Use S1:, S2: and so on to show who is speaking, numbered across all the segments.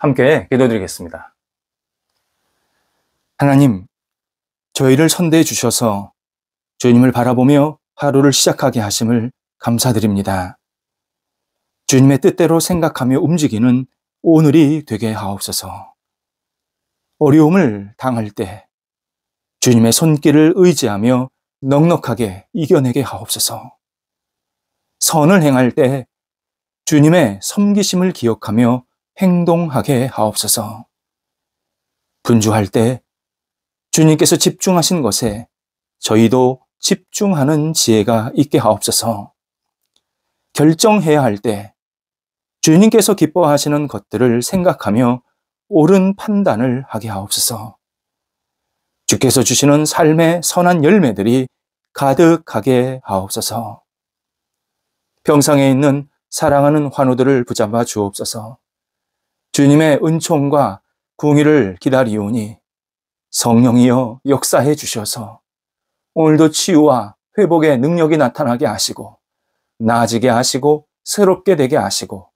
S1: 함께 기도드리겠습니다. 하나님, 저희를 선대해 주셔서 주님을 바라보며 하루를 시작하게 하심을 감사드립니다. 주님의 뜻대로 생각하며 움직이는 오늘이 되게 하옵소서. 어려움을 당할 때 주님의 손길을 의지하며 넉넉하게 이겨내게 하옵소서. 선을 행할 때 주님의 섬기심을 기억하며 행동하게 하옵소서. 분주할 때 주님께서 집중하신 것에 저희도 집중하는 지혜가 있게 하옵소서. 결정해야 할 때 주님께서 기뻐하시는 것들을 생각하며 옳은 판단을 하게 하옵소서. 주께서 주시는 삶의 선한 열매들이 가득하게 하옵소서. 평상에 있는 사랑하는 환우들을 붙잡아 주옵소서. 주님의 은총과 궁의를 기다리오니 성령이여 역사해 주셔서 오늘도 치유와 회복의 능력이 나타나게 하시고 나아지게 하시고 새롭게 되게 하시고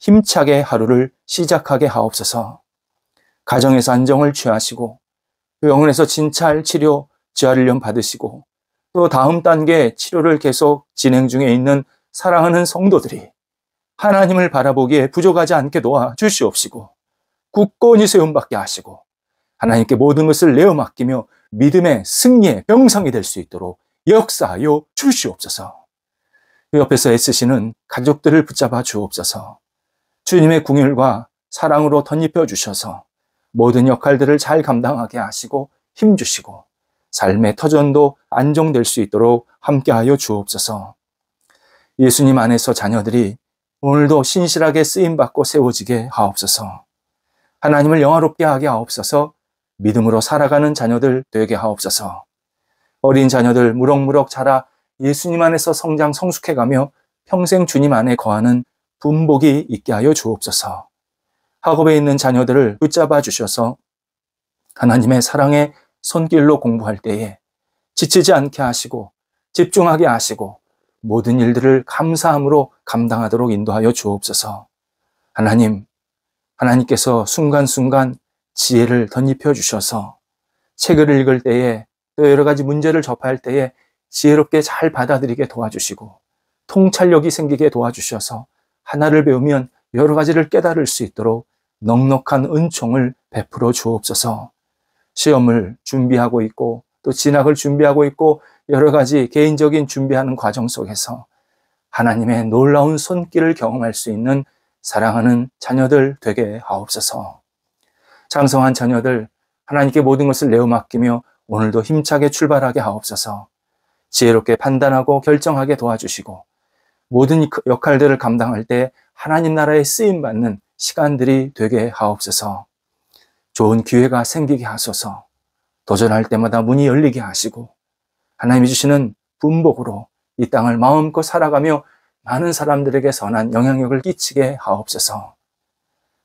S1: 힘차게 하루를 시작하게 하옵소서. 가정에서 안정을 취하시고 병원에서 진찰, 치료, 재활련 받으시고 또 다음 단계 치료를 계속 진행 중에 있는 사랑하는 성도들이 하나님을 바라보기에 부족하지 않게 도와주시옵시고 굳건히 세움받게 하시고 하나님께 모든 것을 내어 맡기며 믿음의 승리의 병상이 될 수 있도록 역사하여 주시옵소서. 옆에서 애쓰시는 가족들을 붙잡아 주옵소서. 주님의 궁율과 사랑으로 덧입혀 주셔서 모든 역할들을 잘 감당하게 하시고 힘주시고 삶의 터전도 안정될 수 있도록 함께하여 주옵소서. 예수님 안에서 자녀들이 오늘도 신실하게 쓰임받고 세워지게 하옵소서. 하나님을 영화롭게 하게 하옵소서. 믿음으로 살아가는 자녀들 되게 하옵소서. 어린 자녀들 무럭무럭 자라 예수님 안에서 성장 성숙해가며 평생 주님 안에 거하는 분복이 있게 하여 주옵소서. 학업에 있는 자녀들을 붙잡아 주셔서 하나님의 사랑의 손길로 공부할 때에 지치지 않게 하시고 집중하게 하시고 모든 일들을 감사함으로 감당하도록 인도하여 주옵소서. 하나님께서 순간순간 지혜를 덧입혀 주셔서 책을 읽을 때에 또 여러 가지 문제를 접할 때에 지혜롭게 잘 받아들이게 도와주시고 통찰력이 생기게 도와주셔서 하나를 배우면 여러 가지를 깨달을 수 있도록 넉넉한 은총을 베풀어 주옵소서. 시험을 준비하고 있고 또 진학을 준비하고 있고 여러 가지 개인적인 준비하는 과정 속에서 하나님의 놀라운 손길을 경험할 수 있는 사랑하는 자녀들 되게 하옵소서. 장성한 자녀들 하나님께 모든 것을 내어 맡기며 오늘도 힘차게 출발하게 하옵소서. 지혜롭게 판단하고 결정하게 도와주시고 모든 역할들을 감당할 때 하나님 나라에 쓰임받는 시간들이 되게 하옵소서. 좋은 기회가 생기게 하소서. 도전할 때마다 문이 열리게 하시고 하나님이 주시는 분복으로 이 땅을 마음껏 살아가며 많은 사람들에게 선한 영향력을 끼치게 하옵소서.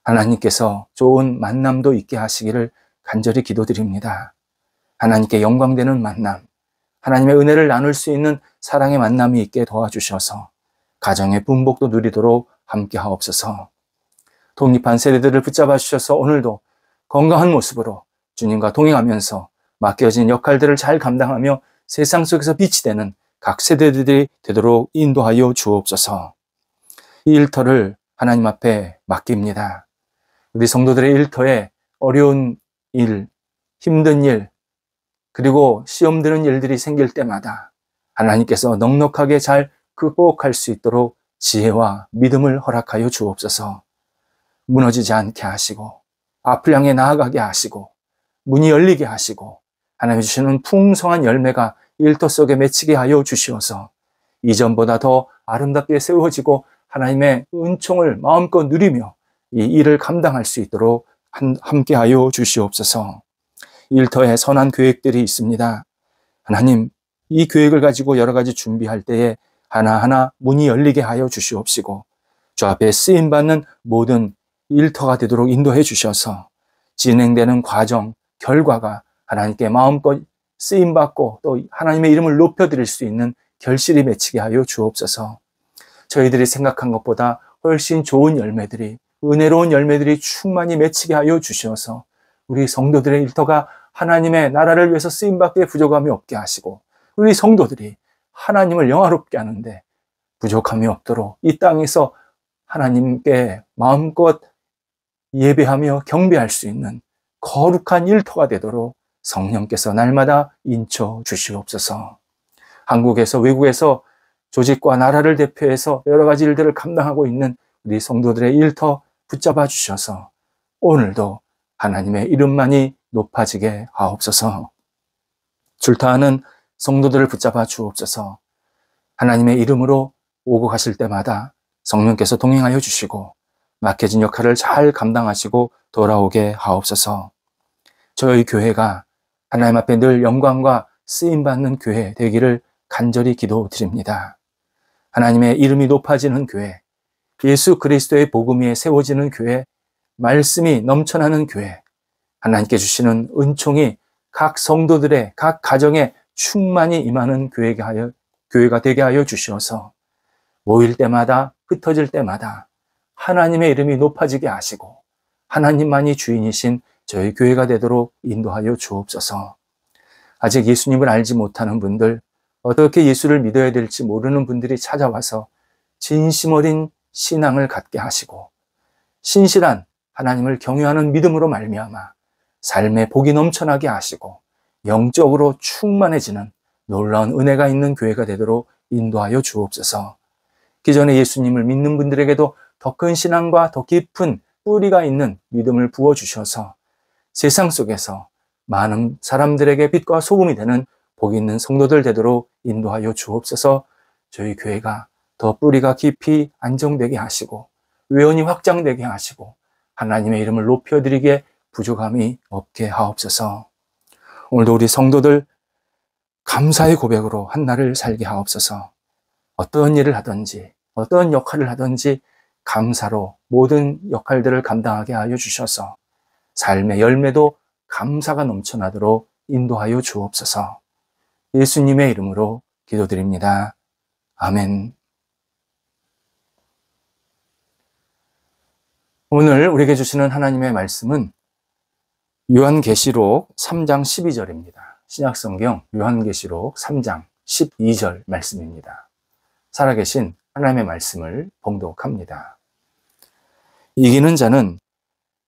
S1: 하나님께서 좋은 만남도 있게 하시기를 간절히 기도드립니다. 하나님께 영광되는 만남, 하나님의 은혜를 나눌 수 있는 사랑의 만남이 있게 도와주셔서 가정의 분복도 누리도록 함께 하옵소서. 독립한 세대들을 붙잡아 주셔서 오늘도 건강한 모습으로 주님과 동행하면서 맡겨진 역할들을 잘 감당하며 세상 속에서 빛이 되는 각 세대들이 되도록 인도하여 주옵소서. 이 일터를 하나님 앞에 맡깁니다. 우리 성도들의 일터에 어려운 일, 힘든 일, 그리고 시험 드는 일들이 생길 때마다 하나님께서 넉넉하게 잘 극복할 수 있도록 지혜와 믿음을 허락하여 주옵소서. 무너지지 않게 하시고 앞을 향해 나아가게 하시고 문이 열리게 하시고 하나님이 주시는 풍성한 열매가 일터 속에 맺히게 하여 주시어서 이전보다 더 아름답게 세워지고 하나님의 은총을 마음껏 누리며 이 일을 감당할 수 있도록 함께하여 주시옵소서. 일터에 선한 계획들이 있습니다. 하나님, 이 계획을 가지고 여러 가지 준비할 때에 하나하나 문이 열리게 하여 주시옵시고 주 앞에 쓰임받는 모든 일터가 되도록 인도해 주셔서 진행되는 과정, 결과가 하나님께 마음껏 쓰임받고 또 하나님의 이름을 높여드릴 수 있는 결실이 맺히게 하여 주옵소서. 저희들이 생각한 것보다 훨씬 좋은 열매들이 은혜로운 열매들이 충만히 맺히게 하여 주셔서 우리 성도들의 일터가 하나님의 나라를 위해서 쓰임받기에 부족함이 없게 하시고 우리 성도들이 하나님을 영화롭게 하는데 부족함이 없도록 이 땅에서 하나님께 마음껏 예배하며 경배할 수 있는 거룩한 일터가 되도록 성령께서 날마다 인쳐 주시옵소서. 한국에서 외국에서 조직과 나라를 대표해서 여러 가지 일들을 감당하고 있는 우리 성도들의 일터 붙잡아 주셔서 오늘도 하나님의 이름만이 높아지게 하옵소서. 출타하는 성도들을 붙잡아 주옵소서. 하나님의 이름으로 오고 가실 때마다 성령께서 동행하여 주시고 맡겨진 역할을 잘 감당하시고 돌아오게 하옵소서. 저희 교회가 하나님 앞에 늘 영광과 쓰임받는 교회 되기를 간절히 기도드립니다. 하나님의 이름이 높아지는 교회, 예수 그리스도의 복음 위에 세워지는 교회, 말씀이 넘쳐나는 교회, 하나님께 주시는 은총이 각 성도들의 각 가정에 충만히 임하는 교회가 되게 하여 주시어서 모일 때마다 흩어질 때마다 하나님의 이름이 높아지게 하시고 하나님만이 주인이신 저희 교회가 되도록 인도하여 주옵소서. 아직 예수님을 알지 못하는 분들, 어떻게 예수를 믿어야 될지 모르는 분들이 찾아와서 진심 어린 신앙을 갖게 하시고 신실한 하나님을 경외하는 믿음으로 말미암아 삶의 복이 넘쳐나게 하시고 영적으로 충만해지는 놀라운 은혜가 있는 교회가 되도록 인도하여 주옵소서. 기존에 예수님을 믿는 분들에게도 더 큰 신앙과 더 깊은 뿌리가 있는 믿음을 부어주셔서 세상 속에서 많은 사람들에게 빛과 소금이 되는 복 있는 성도들 되도록 인도하여 주옵소서. 저희 교회가 더 뿌리가 깊이 안정되게 하시고 외연이 확장되게 하시고 하나님의 이름을 높여드리기에 부족함이 없게 하옵소서. 오늘도 우리 성도들 감사의 고백으로 한 날을 살게 하옵소서. 어떤 일을 하든지 어떤 역할을 하든지 감사로 모든 역할들을 감당하게 하여 주셔서 삶의 열매도 감사가 넘쳐나도록 인도하여 주옵소서. 예수님의 이름으로 기도드립니다. 아멘. 오늘 우리에게 주시는 하나님의 말씀은 요한계시록 3장 12절입니다. 신약성경 요한계시록 3장 12절 말씀입니다. 살아계신 하나님의 말씀을 봉독합니다. 이기는 자는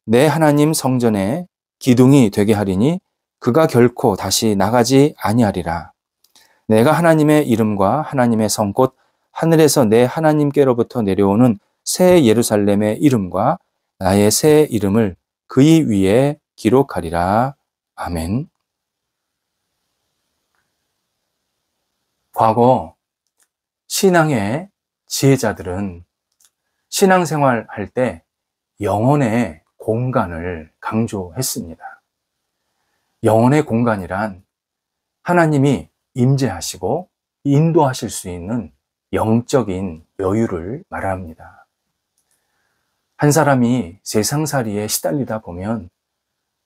S1: 내 하나님 성전에 기둥이 되게 하리니 그가 결코 다시 나가지 아니하리라. 내가 하나님의 이름과 하나님의 성 곧 하늘에서 내 하나님께로부터 내려오는 새 예루살렘의 이름과 나의 새 이름을 그의 위에 기록하리라. 아멘. 과거 신앙의 지혜자들은 신앙생활 할 때 영혼의 공간을 강조했습니다. 영혼의 공간이란 하나님이 임재하시고 인도하실 수 있는 영적인 여유를 말합니다. 한 사람이 세상살이에 시달리다 보면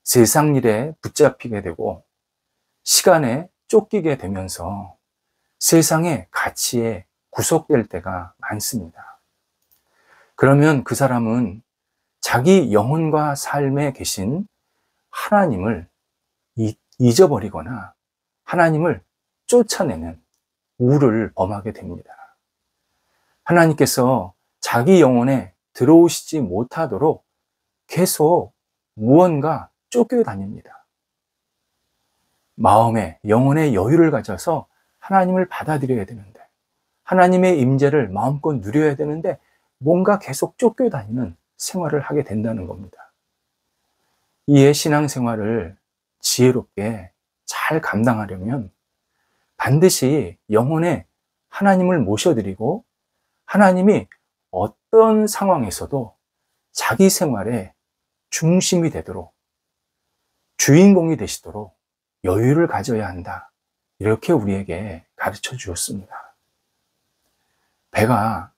S1: 세상 일에 붙잡히게 되고 시간에 쫓기게 되면서 세상의 가치에 구속될 때가 많습니다. 그러면 그 사람은 자기 영혼과 삶에 계신 하나님을 잊어버리거나 하나님을 쫓아내는 우를 범하게 됩니다. 하나님께서 자기 영혼에 들어오시지 못하도록 계속 무언가 쫓겨다닙니다. 마음에 영혼의 여유를 가져서 하나님을 받아들여야 되는데 하나님의 임재를 마음껏 누려야 되는데 뭔가 계속 쫓겨다니는 생활을 하게 된다는 겁니다. 이에 신앙생활을 지혜롭게 잘 감당하려면 반드시 영혼에 하나님을 모셔드리고 하나님이 어떤 상황에서도 자기 생활의 중심이 되도록 주인공이 되시도록 여유를 가져야 한다. 이렇게 우리에게 가르쳐 주었습니다. 배가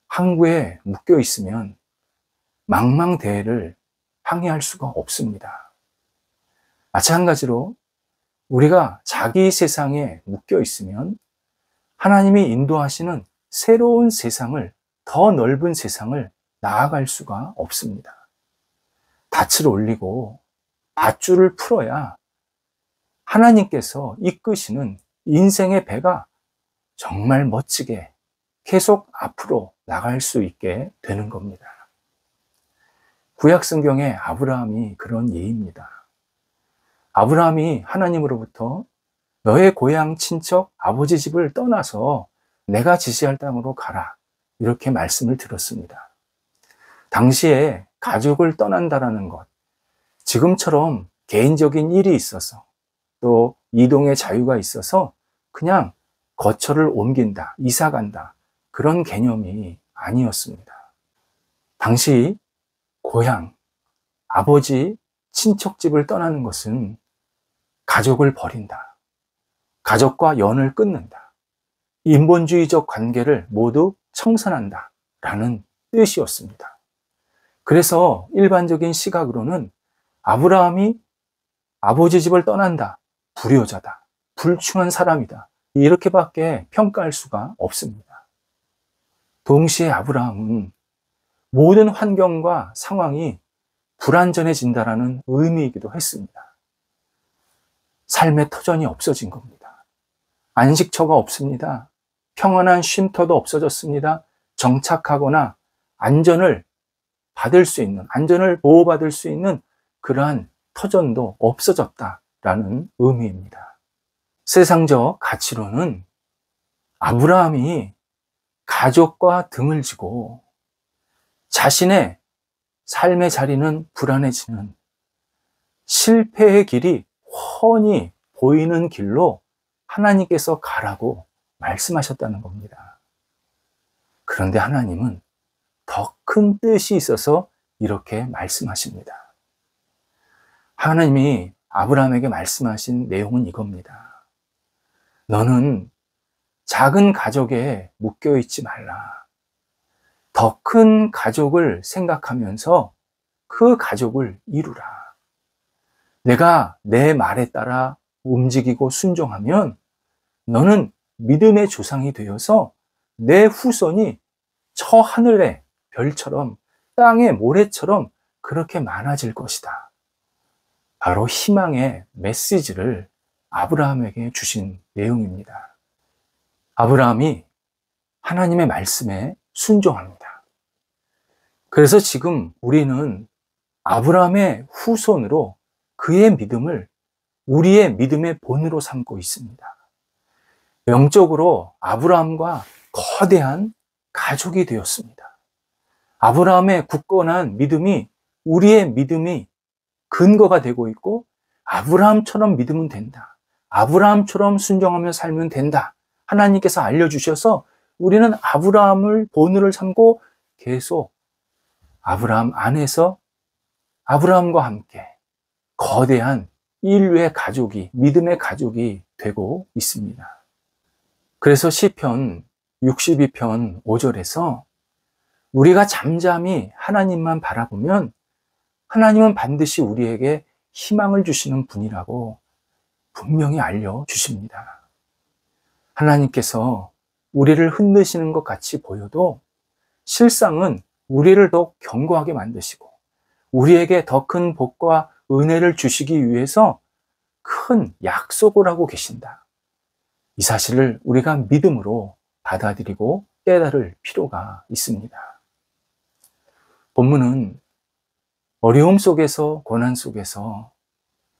S1: 항구에 묶여 있으면 망망대해를 항해할 수가 없습니다. 마찬가지로 우리가 자기 세상에 묶여 있으면 하나님이 인도하시는 새로운 세상을, 더 넓은 세상을 나아갈 수가 없습니다. 닻을 올리고 밧줄을 풀어야 하나님께서 이끄시는 인생의 배가 정말 멋지게 계속 앞으로 나갈 수 있게 되는 겁니다. 구약 성경의 아브라함이 그런 예입니다. 아브라함이 하나님으로부터 너의 고향 친척 아버지 집을 떠나서 내가 지시할 땅으로 가라, 이렇게 말씀을 들었습니다. 당시에 가족을 떠난다라는 것, 지금처럼 개인적인 일이 있어서 또 이동의 자유가 있어서 그냥 거처를 옮긴다, 이사 간다, 그런 개념이 아니었습니다. 당시 고향, 아버지 친척집을 떠나는 것은 가족을 버린다, 가족과 연을 끊는다, 인본주의적 관계를 모두 청산한다 라는 뜻이었습니다. 그래서 일반적인 시각으로는 아브라함이 아버지 집을 떠난다, 불효자다, 불충한 사람이다, 이렇게밖에 평가할 수가 없습니다. 동시에 아브라함은 모든 환경과 상황이 불안전해진다라는 의미이기도 했습니다. 삶의 터전이 없어진 겁니다. 안식처가 없습니다. 평안한 쉼터도 없어졌습니다. 정착하거나 안전을 받을 수 있는, 안전을 보호받을 수 있는 그러한 터전도 없어졌다라는 의미입니다. 세상적 가치로는 아브라함이 가족과 등을 지고 자신의 삶의 자리는 불안해지는 실패의 길이 훤히 보이는 길로 하나님께서 가라고 말씀하셨다는 겁니다. 그런데 하나님은 더 큰 뜻이 있어서 이렇게 말씀하십니다. 하나님이 아브라함에게 말씀하신 내용은 이겁니다. 너는 작은 가족에 묶여있지 말라. 더 큰 가족을 생각하면서 그 가족을 이루라. 내가 내 말에 따라 움직이고 순종하면 너는 믿음의 조상이 되어서 내 후손이 저 하늘의 별처럼 땅의 모래처럼 그렇게 많아질 것이다. 바로 희망의 메시지를 아브라함에게 주신 내용입니다. 아브라함이 하나님의 말씀에 순종합니다. 그래서 지금 우리는 아브라함의 후손으로 그의 믿음을 우리의 믿음의 본으로 삼고 있습니다. 영적으로 아브라함과 거대한 가족이 되었습니다. 아브라함의 굳건한 믿음이 우리의 믿음이 근거가 되고 있고, 아브라함처럼 믿으면 된다, 아브라함처럼 순종하며 살면 된다, 하나님께서 알려주셔서 우리는 아브라함을 본으로 삼고 계속 아브라함 안에서 아브라함과 함께 거대한 인류의 가족이, 믿음의 가족이 되고 있습니다. 그래서 시편 62편 5절에서 우리가 잠잠히 하나님만 바라보면 하나님은 반드시 우리에게 희망을 주시는 분이라고 분명히 알려주십니다. 하나님께서 우리를 흔드시는 것 같이 보여도 실상은 우리를 더 견고하게 만드시고 우리에게 더 큰 복과 은혜를 주시기 위해서 큰 약속을 하고 계신다. 이 사실을 우리가 믿음으로 받아들이고 깨달을 필요가 있습니다. 본문은 어려움 속에서, 고난 속에서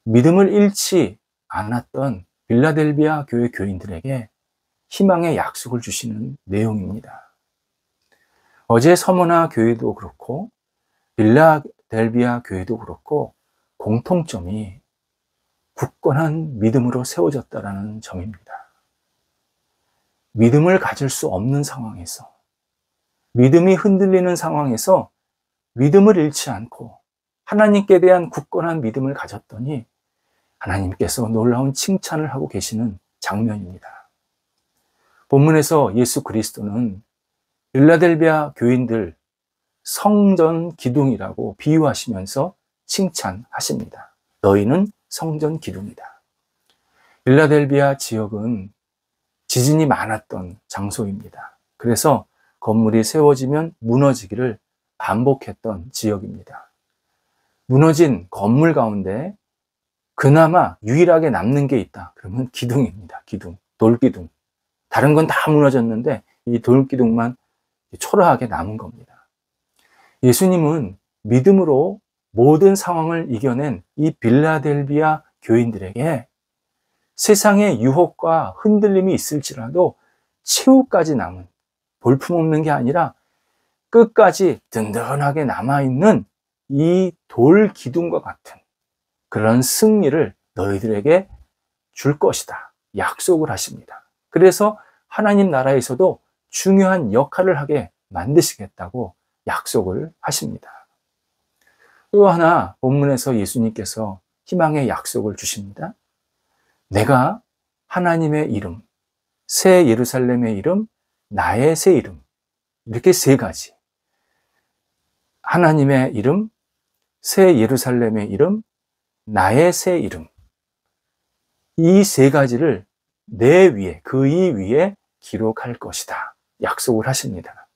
S1: 믿음을 잃지 않았던 빌라델비아 교회 교인들에게 희망의 약속을 주시는 내용입니다. 어제 서머나 교회도 그렇고 빌라델비아 교회도 그렇고 공통점이 굳건한 믿음으로 세워졌다는 점입니다. 믿음을 가질 수 없는 상황에서, 믿음이 흔들리는 상황에서 믿음을 잃지 않고 하나님께 대한 굳건한 믿음을 가졌더니 하나님께서 놀라운 칭찬을 하고 계시는 장면입니다. 본문에서 예수 그리스도는 빌라델비아 교인들 성전 기둥이라고 비유하시면서 칭찬하십니다. 너희는 성전 기둥이다. 빌라델비아 지역은 지진이 많았던 장소입니다. 그래서 건물이 세워지면 무너지기를 반복했던 지역입니다. 무너진 건물 가운데 그나마 유일하게 남는 게 있다. 그러면 기둥입니다. 기둥, 돌기둥. 다른 건 다 무너졌는데 이 돌기둥만 초라하게 남은 겁니다. 예수님은 믿음으로 모든 상황을 이겨낸 이 빌라델비아 교인들에게 세상의 유혹과 흔들림이 있을지라도 최후까지 남은, 볼품없는 게 아니라 끝까지 든든하게 남아있는 이 돌 기둥과 같은 그런 승리를 너희들에게 줄 것이다. 약속을 하십니다. 그래서 하나님 나라에서도 중요한 역할을 하게 만드시겠다고 약속을 하십니다. 또 하나 본문에서 예수님께서 희망의 약속을 주십니다. 내가 하나님의 이름, 새 예루살렘의 이름, 나의 새 이름, 이렇게 세 가지. 하나님의 이름, 새 예루살렘의 이름, 나의 새 이름. 이 세 가지를 내 위에, 그의 위에 기록할 것이다. 약속을 하십니다.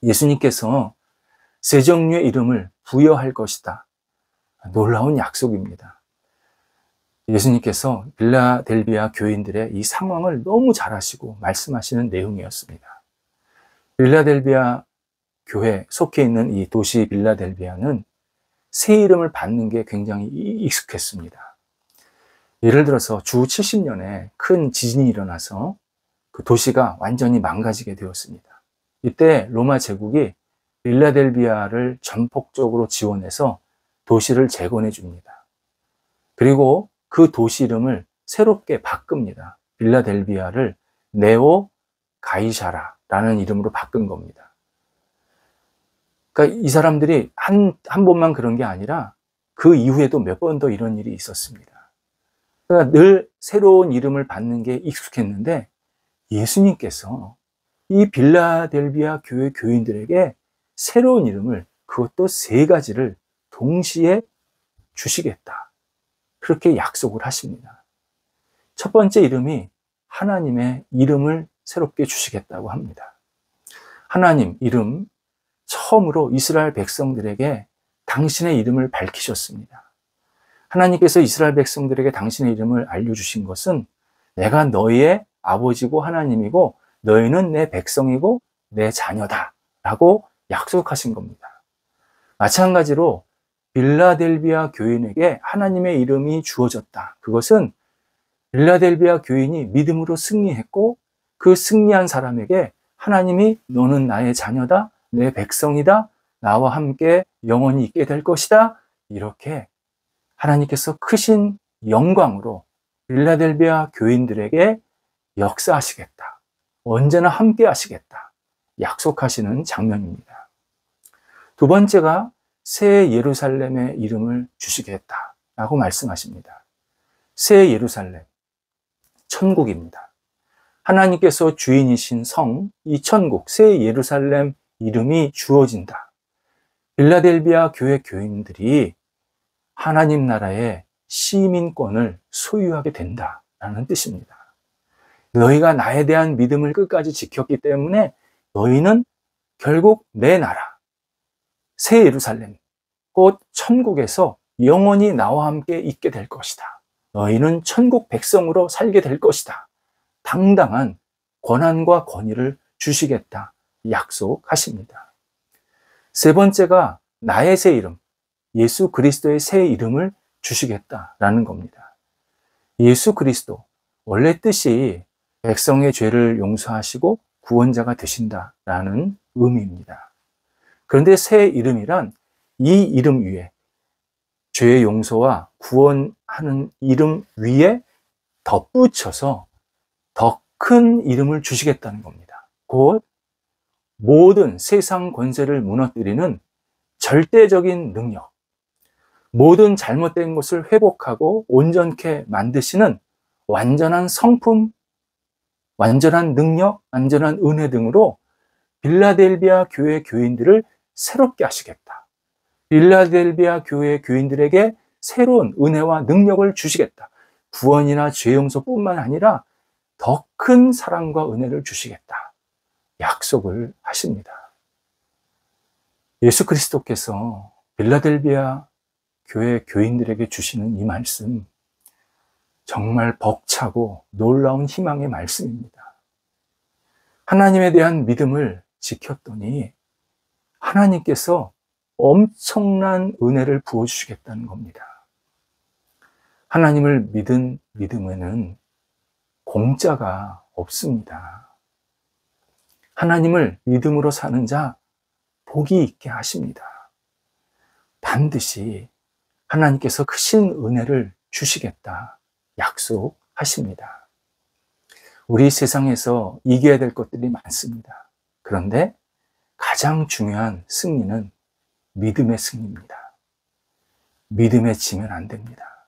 S1: 예수님께서 세 종류의 이름을 부여할 것이다. 놀라운 약속입니다. 예수님께서 빌라델비아 교인들의 이 상황을 너무 잘 아시고 말씀하시는 내용이었습니다. 빌라델비아 교회 속해 있는 이 도시 빌라델비아는 새 이름을 받는 게 굉장히 익숙했습니다. 예를 들어서 주 70년에 큰 지진이 일어나서 그 도시가 완전히 망가지게 되었습니다. 이때 로마 제국이 빌라델비아를 전폭적으로 지원해서 도시를 재건해 줍니다. 그리고 그 도시 이름을 새롭게 바꿉니다. 빌라델비아를 네오 가이사라라는 이름으로 바꾼 겁니다. 그러니까 이 사람들이 한 번만 그런 게 아니라 그 이후에도 몇 번 더 이런 일이 있었습니다. 그러니까 늘 새로운 이름을 받는 게 익숙했는데 예수님께서 이 빌라델비아 교회 교인들에게 새로운 이름을, 그것도 세 가지를 동시에 주시겠다. 그렇게 약속을 하십니다. 첫 번째 이름이 하나님의 이름을 새롭게 주시겠다고 합니다. 하나님 이름, 처음으로 이스라엘 백성들에게 당신의 이름을 밝히셨습니다. 하나님께서 이스라엘 백성들에게 당신의 이름을 알려주신 것은 내가 너희의 아버지고 하나님이고 너희는 내 백성이고 내 자녀다 라고 약속하신 겁니다. 마찬가지로 빌라델비아 교인에게 하나님의 이름이 주어졌다. 그것은 빌라델비아 교인이 믿음으로 승리했고 그 승리한 사람에게 하나님이 너는 나의 자녀다, 내 백성이다, 나와 함께 영원히 있게 될 것이다. 이렇게 하나님께서 크신 영광으로 빌라델비아 교인들에게 역사하시겠다. 언제나 함께 하시겠다. 약속하시는 장면입니다. 두 번째가 새 예루살렘의 이름을 주시겠다라고 말씀하십니다. 새 예루살렘, 천국입니다. 하나님께서 주인이신 성, 이 천국, 새 예루살렘 이름이 주어진다. 빌라델비아 교회 교인들이 하나님 나라의 시민권을 소유하게 된다라는 뜻입니다. 너희가 나에 대한 믿음을 끝까지 지켰기 때문에 너희는 결국 내 나라, 새 예루살렘, 곧 천국에서 영원히 나와 함께 있게 될 것이다. 너희는 천국 백성으로 살게 될 것이다. 당당한 권한과 권위를 주시겠다. 약속하십니다. 세 번째가 나의 새 이름, 예수 그리스도의 새 이름을 주시겠다라는 겁니다. 예수 그리스도, 원래 뜻이 백성의 죄를 용서하시고 구원자가 되신다라는 의미입니다. 그런데 새 이름이란 이 이름 위에, 죄의 용서와 구원하는 이름 위에 덧붙여서 더 큰 이름을 주시겠다는 겁니다. 곧 모든 세상 권세를 무너뜨리는 절대적인 능력, 모든 잘못된 것을 회복하고 온전케 만드시는 완전한 성품, 완전한 능력, 완전한 은혜 등으로 빌라델비아 교회 교인들을 새롭게 하시겠다. 빌라델비아 교회 교인들에게 새로운 은혜와 능력을 주시겠다. 구원이나 죄 용서뿐만 아니라 더 큰 사랑과 은혜를 주시겠다. 약속을 하십니다. 예수 그리스도께서 빌라델비아 교회 교인들에게 주시는 이 말씀, 정말 벅차고 놀라운 희망의 말씀입니다. 하나님에 대한 믿음을 지켰더니 하나님께서 엄청난 은혜를 부어주시겠다는 겁니다. 하나님을 믿은 믿음에는 공짜가 없습니다. 하나님을 믿음으로 사는 자 복이 있게 하십니다. 반드시 하나님께서 크신 은혜를 주시겠다 약속하십니다. 우리 세상에서 이겨야 될 것들이 많습니다. 그런데 가장 중요한 승리는 믿음의 승리입니다. 믿음에 지면 안 됩니다.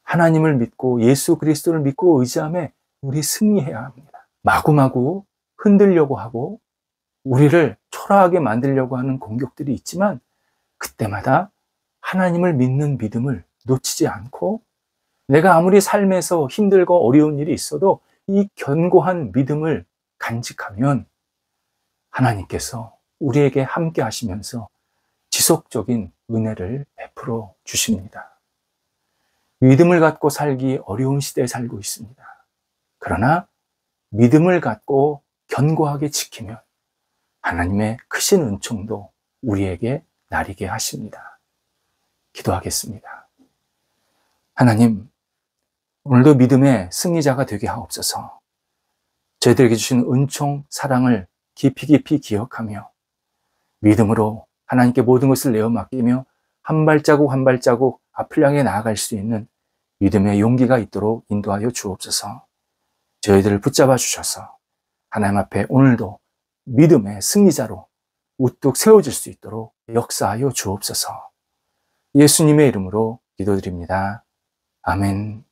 S1: 하나님을 믿고 예수 그리스도를 믿고 의지함에 우리 승리해야 합니다. 마구마구 흔들려고 하고 우리를 초라하게 만들려고 하는 공격들이 있지만 그때마다 하나님을 믿는 믿음을 놓치지 않고 내가 아무리 삶에서 힘들고 어려운 일이 있어도 이 견고한 믿음을 간직하면 하나님께서 우리에게 함께 하시면서 지속적인 은혜를 베풀어 주십니다. 믿음을 갖고 살기 어려운 시대에 살고 있습니다. 그러나 믿음을 갖고 견고하게 지키면 하나님의 크신 은총도 우리에게 나리게 하십니다. 기도하겠습니다. 하나님, 오늘도 믿음의 승리자가 되게 하옵소서. 저희들에게 주신 은총, 사랑을 깊이 깊이 기억하며 믿음으로 하나님께 모든 것을 내어 맡기며 한 발자국 한 발자국 앞을 향해 나아갈 수 있는 믿음의 용기가 있도록 인도하여 주옵소서. 저희들을 붙잡아 주셔서 하나님 앞에 오늘도 믿음의 승리자로 우뚝 세워질 수 있도록 역사하여 주옵소서. 예수님의 이름으로 기도드립니다. 아멘.